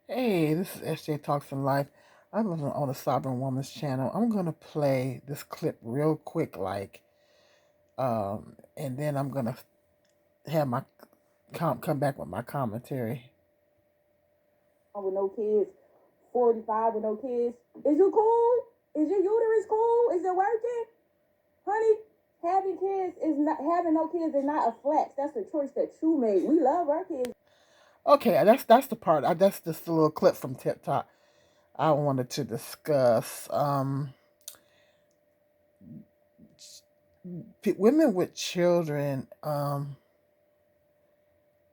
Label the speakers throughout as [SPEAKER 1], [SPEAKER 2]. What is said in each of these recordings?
[SPEAKER 1] Hey, this is SJ Talks in Life. I'm on the Sovereign Woman's channel. I'm gonna play this clip real quick, and then I'm gonna have my come back with my commentary.
[SPEAKER 2] With no kids, 45 with no kids. Is you cool? Is your uterus cool? Is it working? Honey, having kids is not having no kids is not a flex. That's a choice that you made. We love our kids.
[SPEAKER 1] Okay, that's the part. That's just a little clip from TikTok I wanted to discuss. Women with children.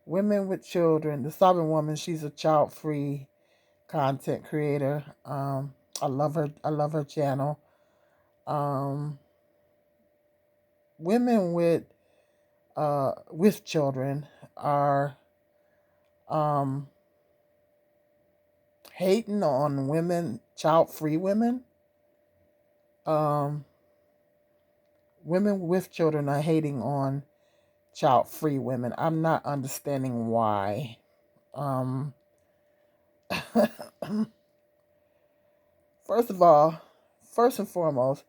[SPEAKER 1] Women with children. The Sovereign Woman. She's a child-free content creator. I love her. I love her channel. Um, Women with children are um hating on women, child-free women. Um, Women with children are hating on child-free women. I'm not understanding why. Um, first of all, first and foremost,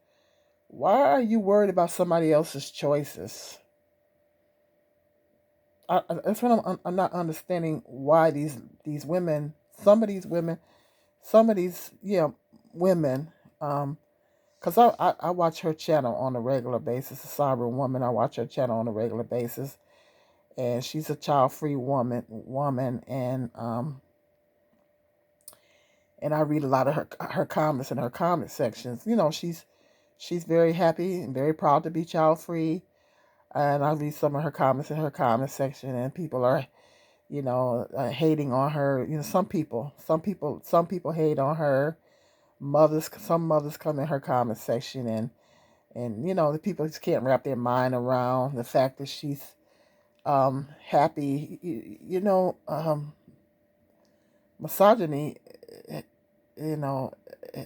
[SPEAKER 1] why are you worried about somebody else's choices? That's what I'm not understanding. Why these women, some of these women, because I watch her channel on a regular basis. A sovereign woman, I watch her channel on a regular basis, and she's a child free woman, and I read a lot of her comments in her comment sections. She's very happy and very proud to be child free. And I read some of her comments in her comment section, and people are, hating on her. Some people hate on her. Some mothers come in her comment section, and the people just can't wrap their mind around the fact that she's happy. Misogyny, eh, you know, eh,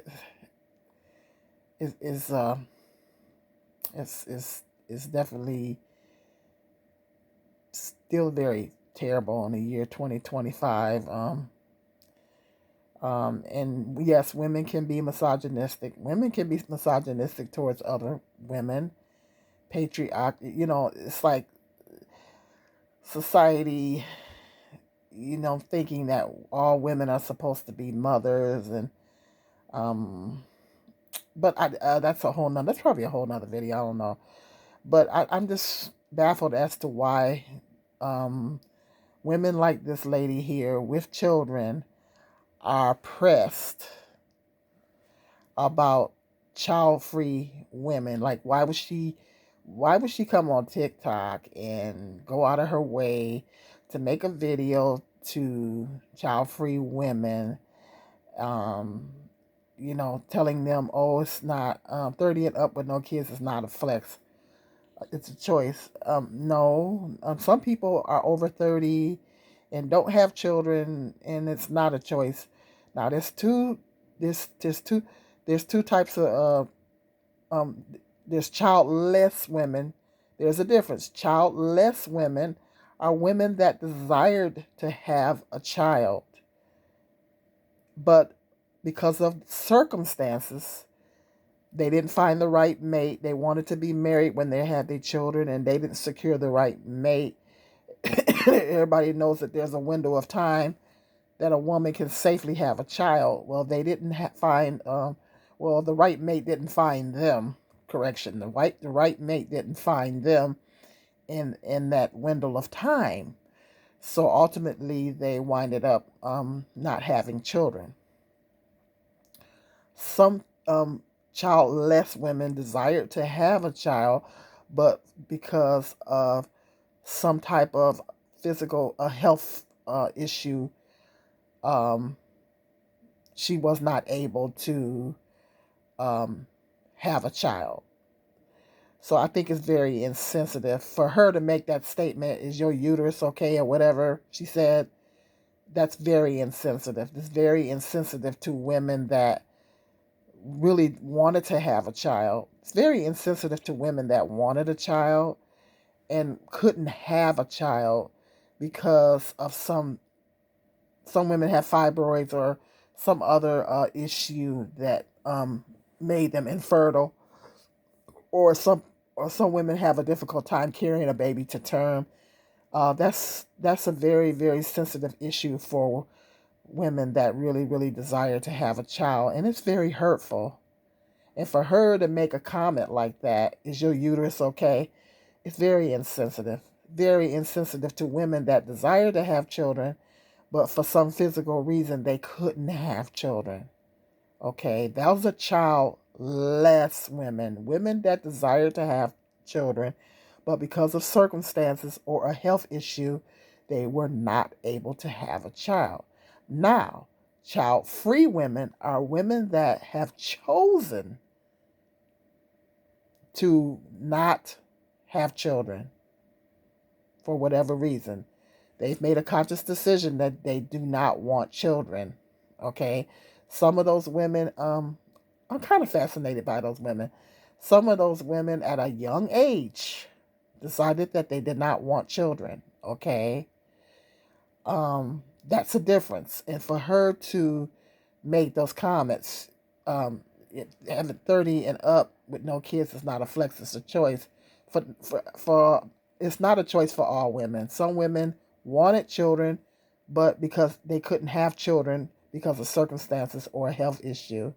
[SPEAKER 1] is is definitely still very terrible in the year 2025. And yes, women can be misogynistic. Women can be misogynistic towards other women. Patriarch, it's like society, thinking that all women are supposed to be mothers, and um, but that's probably a whole nother video. I don't know, but I'm just baffled as to why um, women like this lady here with children are pressed about child-free women. Like, why would she come on TikTok and go out of her way to make a video to child-free women, um, telling them, oh, it's not 30 and up with no kids is not a flex. It's a choice. No, some people are over 30 and don't have children, and it's not a choice. Now, there's two, there's two types of um, there's childless women. There's a difference. Childless women are women that desired to have a child, but because of circumstances, they didn't find the right mate. They wanted to be married when they had their children, and they didn't secure the right mate. Everybody knows that there's a window of time that a woman can safely have a child. Well, they didn't find. Well, the right mate didn't find them. Correction: the right mate didn't find them in that window of time. So ultimately, they winded up not having children. Some childless women desired to have a child, but because of some type of physical health issue, um, she was not able to um, have a child. So I think it's very insensitive for her to make that statement, is your uterus okay, or whatever she said. That's very insensitive. It's very insensitive to women that really wanted to have a child. It's very insensitive to women that wanted a child and couldn't have a child because of some women have fibroids or some other issue that made them infertile, or some women have a difficult time carrying a baby to term. That's a very, very sensitive issue for women that really, really desire to have a child, and it's very hurtful. And for her to make a comment like that, is your uterus okay? It's very insensitive to women that desire to have children, but for some physical reason they couldn't have children. Okay, that was a childless women, women that desire to have children, but because of circumstances or a health issue, they were not able to have a child. Now, child-free women are women that have chosen to not have children for whatever reason. They've made a conscious decision that they do not want children. Okay, some of those women, I'm kind of fascinated by those women. Some of those women at a young age decided that they did not want children. Okay, that's a difference. And for her to make those comments, having 30 and up with no kids is not a flex; it's a choice. For It's not a choice for all women. Some women wanted children, but because they couldn't have children because of circumstances or a health issue.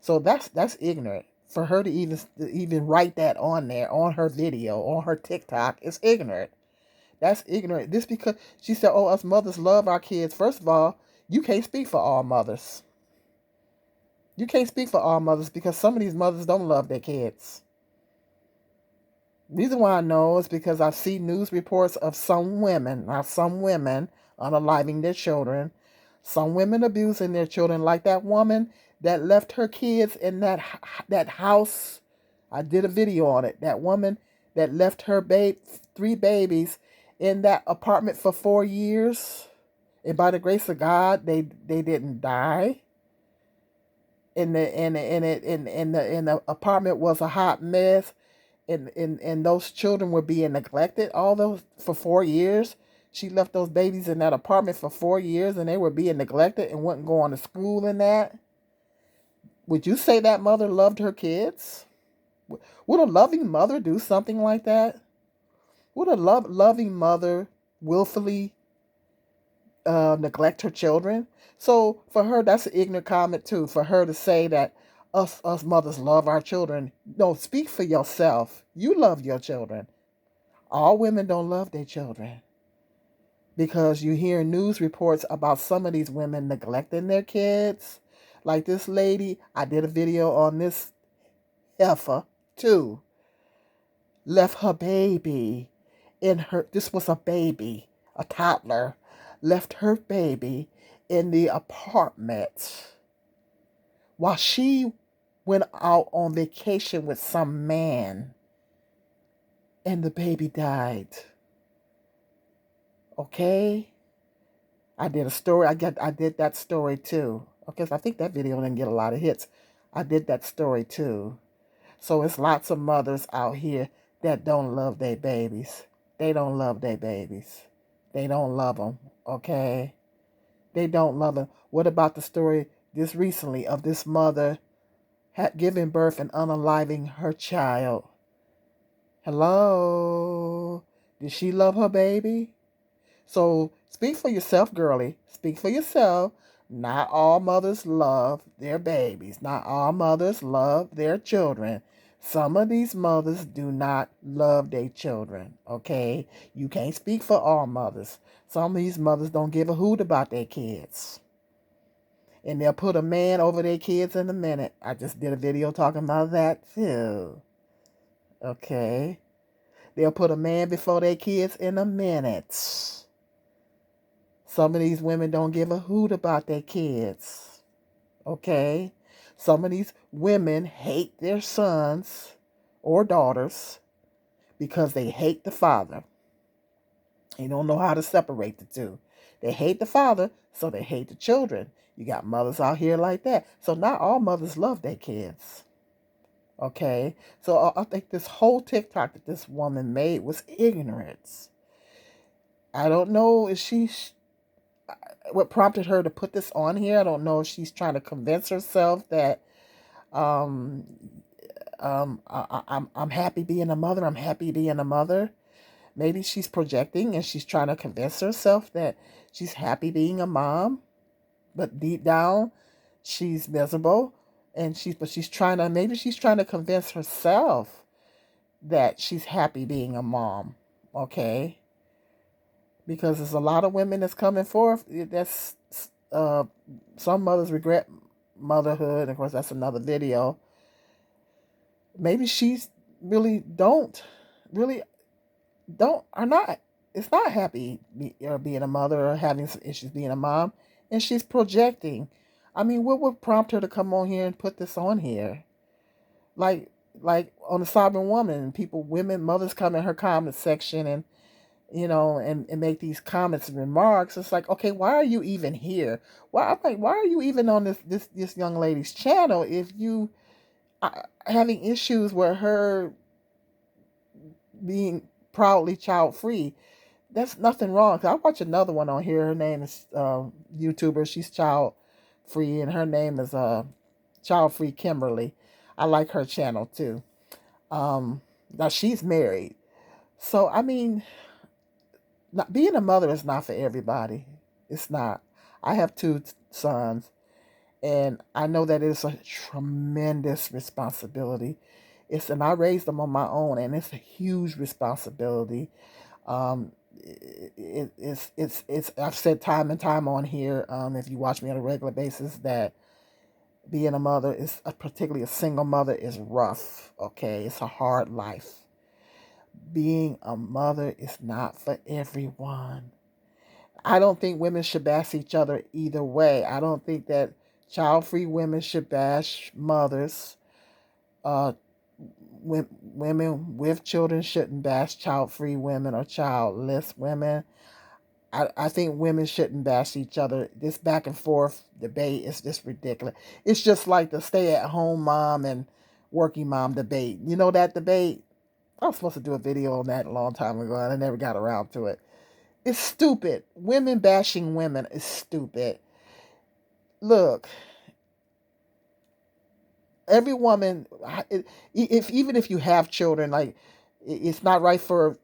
[SPEAKER 1] So that's ignorant. For her to even write that on there on her video on her TikTok is ignorant. That's ignorant. This because she said, "Oh, us mothers love our kids." First of all, you can't speak for all mothers. You can't speak for all mothers because some of these mothers don't love their kids. Reason why I know is because I see news reports of some women, now some women unaliving their children, some women abusing their children, like that woman that left her kids in that house. I did a video on it. That woman that left her 3 babies in that apartment for 4 years, and by the grace of God, they didn't die. And the apartment was a hot mess, and those children were being neglected all those for 4 years. She left those babies in that apartment for 4 years, and they were being neglected and wouldn't go on to school in that. Would you say that mother loved her kids? Would a loving mother do something like that? Would a loving mother willfully neglect her children? So for her, that's an ignorant comment too. For her to say that us mothers love our children. No, speak for yourself. You love your children. All women don't love their children, because you hear news reports about some of these women neglecting their kids. Like this lady, I did a video on this heifer too. Left her baby in her. This was a baby, a toddler. Left her baby in the apartment while she went out on vacation with some man, and the baby died. Okay? I did a story. I did that story too. Okay, so I think that video didn't get a lot of hits. I did that story too. So it's lots of mothers out here that don't love their babies. They don't love their babies. They don't love them. Okay? They don't love them. What about the story this recently of this mother had given birth and unaliving her child? Hello? Did she love her baby? So speak for yourself, girlie. Speak for yourself. Not all mothers love their babies. Not all mothers love their children. Some of these mothers do not love their children. Okay? You can't speak for all mothers. Some of these mothers don't give a hoot about their kids. And they'll put a man over their kids in a minute. I just did a video talking about that too. Okay? They'll put a man before their kids in a minute. Some of these women don't give a hoot about their kids. Okay? Some of these women hate their sons or daughters because they hate the father. They don't know how to separate the two. They hate the father, so they hate the children. You got mothers out here like that. So not all mothers love their kids. Okay? So I think this whole TikTok that this woman made was ignorance. I don't know if what prompted her to put this on here. I don't know if she's trying to convince herself that um, I'm happy being a mother. I'm happy being a mother. Maybe she's projecting and she's trying to convince herself that she's happy being a mom, but deep down, she's miserable, and she's trying to maybe she's trying to convince herself that she's happy being a mom. Okay, because there's a lot of women that's coming forth. That's uh, some mothers regret motherhood. Of course, that's another video. Maybe she's really don't are not it's not happy or being a mother or having some issues being a mom, and she's projecting. I mean, what would prompt her to come on here and put this on here? Like like on the Sovereign Woman, women, mothers come in her comment section and and make these comments and remarks. It's like, okay, why are you even here? Why are you even on this young lady's channel if you are having issues with her being proudly child free? That's nothing wrong. 'Cause I watch another one on here. Her name is YouTuber. She's child free, and her name is child free Kimberly. I like her channel too. Now she's married, so I mean, not, being a mother is not for everybody. It's not. I have two sons, and I know that it's a tremendous responsibility. And I raised them on my own, and it's a huge responsibility. It's I've said time and time on here, if you watch me on a regular basis, that being a mother is particularly a single mother is rough. Okay, it's a hard life. Being a mother is not for everyone. I don't think women should bash each other either way. I don't think that child-free women should bash mothers. Uh, Women with children shouldn't bash child-free women or childless women. I think women shouldn't bash each other. This back and forth debate is just ridiculous. It's just like the stay-at-home mom and working mom debate. You know that debate? I was supposed to do a video on that a long time ago, and I never got around to it. It's stupid. Women bashing women is stupid. Look, every woman, if even if you have children, like it's not right for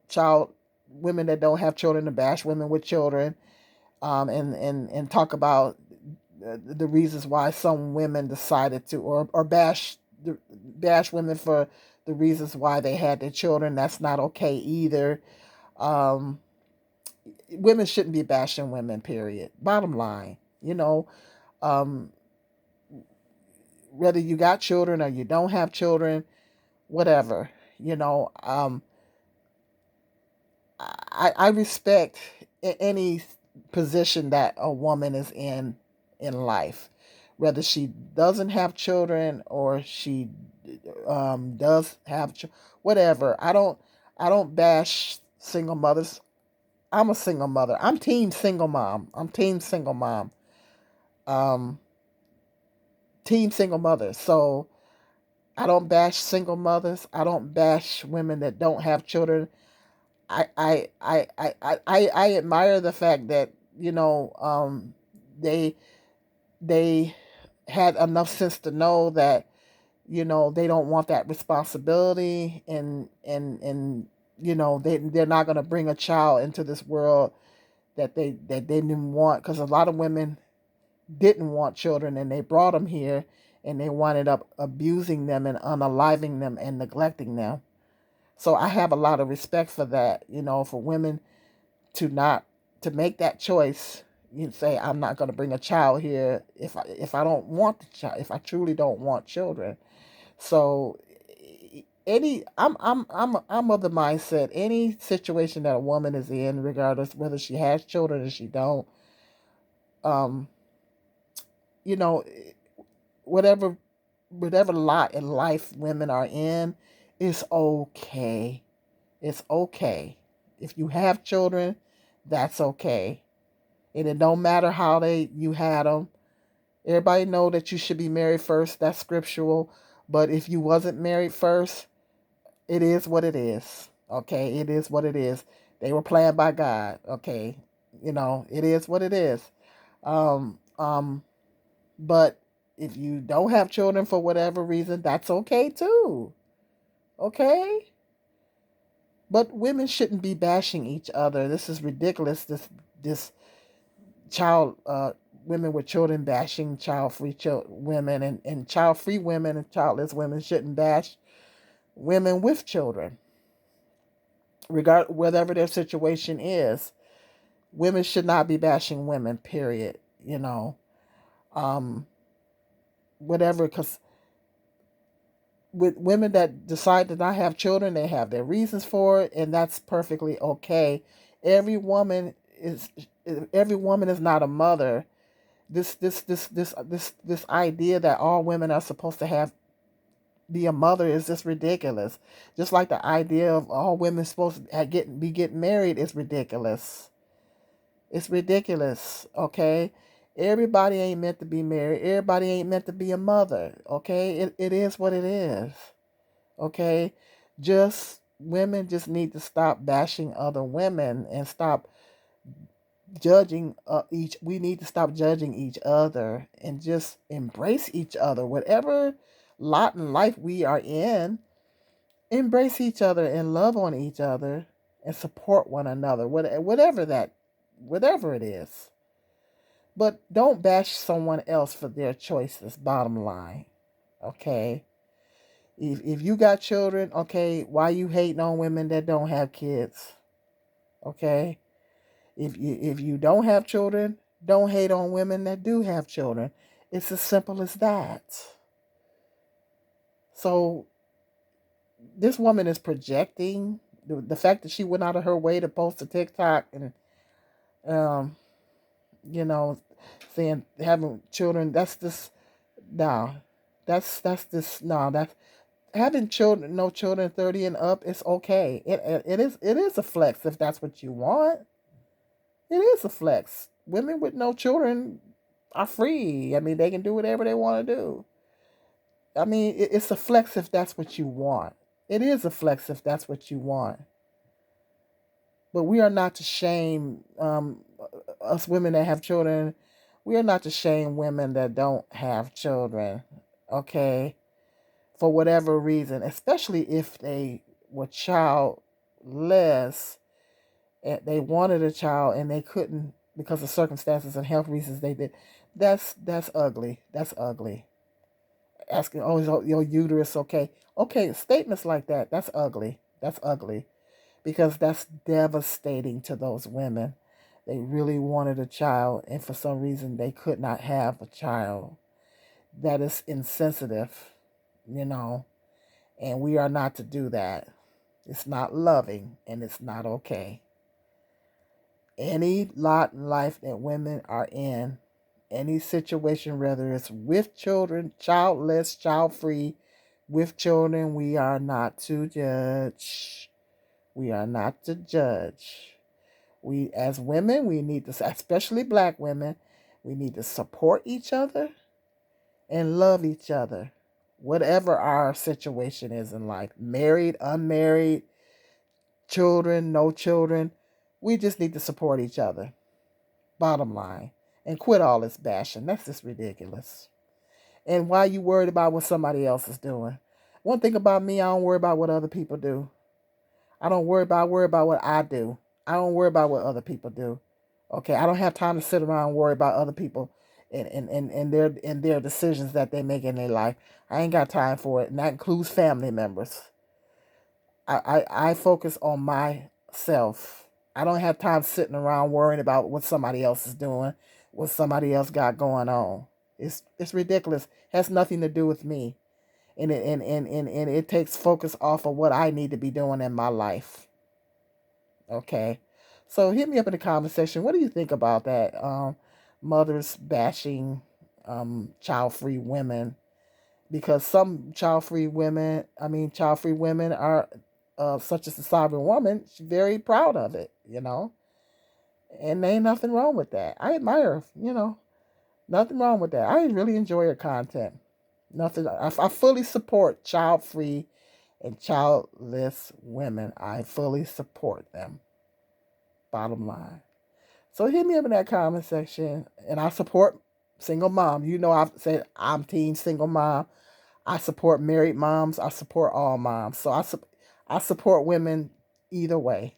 [SPEAKER 1] women that don't have children to bash women with children, and talk about the reasons why some women decided to, or bash women for the reasons why they had their children. That's not okay either. Um, Women shouldn't be bashing women. Period. Bottom line, um, whether you got children or you don't have children, whatever. You know, I respect any position that a woman is in life, whether she doesn't have children or she does have whatever. I don't bash single mothers. I'm a single mother. I'm team single mom. I'm team single mom. Um, Team single mother. So I don't bash single mothers. I don't bash women that don't have children. I admire the fact that they they had enough sense to know that they don't want that responsibility, and they're not going to bring a child into this world that they didn't want, because a lot of women didn't want children and they brought them here, and they wound up abusing them and unaliving them and neglecting them. So I have a lot of respect for that, for women to not to make that choice. You say, I'm not going to bring a child here if I don't want the child, if I truly don't want children. So I'm of the mindset, any situation that a woman is in, regardless whether she has children or she don't, um, you know, whatever lot in life women are in, is okay. It's okay. If you have children, that's okay. And it don't matter how you had them. Everybody know that you should be married first. That's scriptural. But if you wasn't married first, it is what it is. Okay, it is what it is. They were planned by God. Okay, It is what it is. Um, um, but if you don't have children for whatever reason, that's okay too. Okay? But women shouldn't be bashing each other. This is ridiculous. This child women with children bashing women, and child free women and childless women shouldn't bash women with children, regard whatever their situation is. Women should not be bashing women. Period. Um, whatever, because with women that decide to not have children, they have their reasons for it, and that's perfectly okay. Every woman is every woman is not a mother. This idea that all women are supposed to have be a mother is just ridiculous. Just like the idea of all women supposed to be getting married is ridiculous. It's ridiculous. Okay, everybody ain't meant to be married. Everybody ain't meant to be a mother. Okay, it is what it is. Okay, just women just need to stop bashing other women and stop judging each we need to stop judging each other and just embrace each other, whatever lot in life we are in. Embrace each other and love on each other and support one another, whatever it is. But don't bash someone else for their choices, bottom line. Okay, if you got children, okay, why you hating on women that don't have kids? Okay, if you don't have children, don't hate on women that do have children. It's as simple as that. So this woman is projecting the fact that she went out of her way to post a TikTok and um, you know, saying having children. That's this no, that's this no. That's having children. No children 30 and up is okay. It is a flex if that's what you want. It is a flex. Women with no children are free. I mean, they can do whatever they want to do. I mean, it's a flex if that's what you want. It is a flex if that's what you want. But we are not to shame us women that have children. We are not to shame women that don't have children. Okay, for whatever reason, especially if they were childless and they wanted a child and they couldn't because of circumstances and health reasons they did. That's ugly. That's ugly. Asking, oh, is your uterus okay? Okay, statements like that, that's ugly. That's ugly because that's devastating to those women. They really wanted a child, and for some reason they could not have a child. That is insensitive, you know, and we are not to do that. It's not loving and it's not okay. Any lot in life that women are in, any situation, whether it's with children, childless, child free, with children, we are not to judge. We are not to judge. We, as women, we need to, especially black women, we need to support each other and love each other, whatever our situation is in life, married, unmarried, children, no children. We just need to support each other, bottom line, and quit all this bashing. That's just ridiculous. And why you worried about what somebody else is doing? One thing about me, I don't worry about what other people do. I worry about what I do. I don't worry about what other people do. Okay, I don't have time to sit around and worry about other people and their decisions that they make in their life. I ain't got time for it, and that includes family members. I focus on myself. I don't have time sitting around worrying about what somebody else is doing, what somebody else got going on. It's ridiculous. It has nothing to do with me. And it takes focus off of what I need to be doing in my life. Okay. So hit me up in the comment section. What do you think about that? Mothers bashing child free women, because some child free women are, such as the sovereign woman, she's very proud of it, and there ain't nothing wrong with that. I admire her, nothing wrong with that. I really enjoy her content. Nothing. I fully support child free and childless women. I fully support them. Bottom line. So hit me up in that comment section, and I support single mom. You know, I've said I'm team single mom. I support married moms. I support all moms. So I support women either way.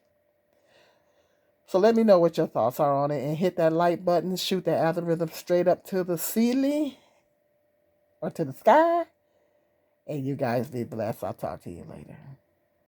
[SPEAKER 1] So let me know what your thoughts are on it, and hit that like button. Shoot that algorithm straight up to the ceiling or to the sky. And you guys be blessed. I'll talk to you later.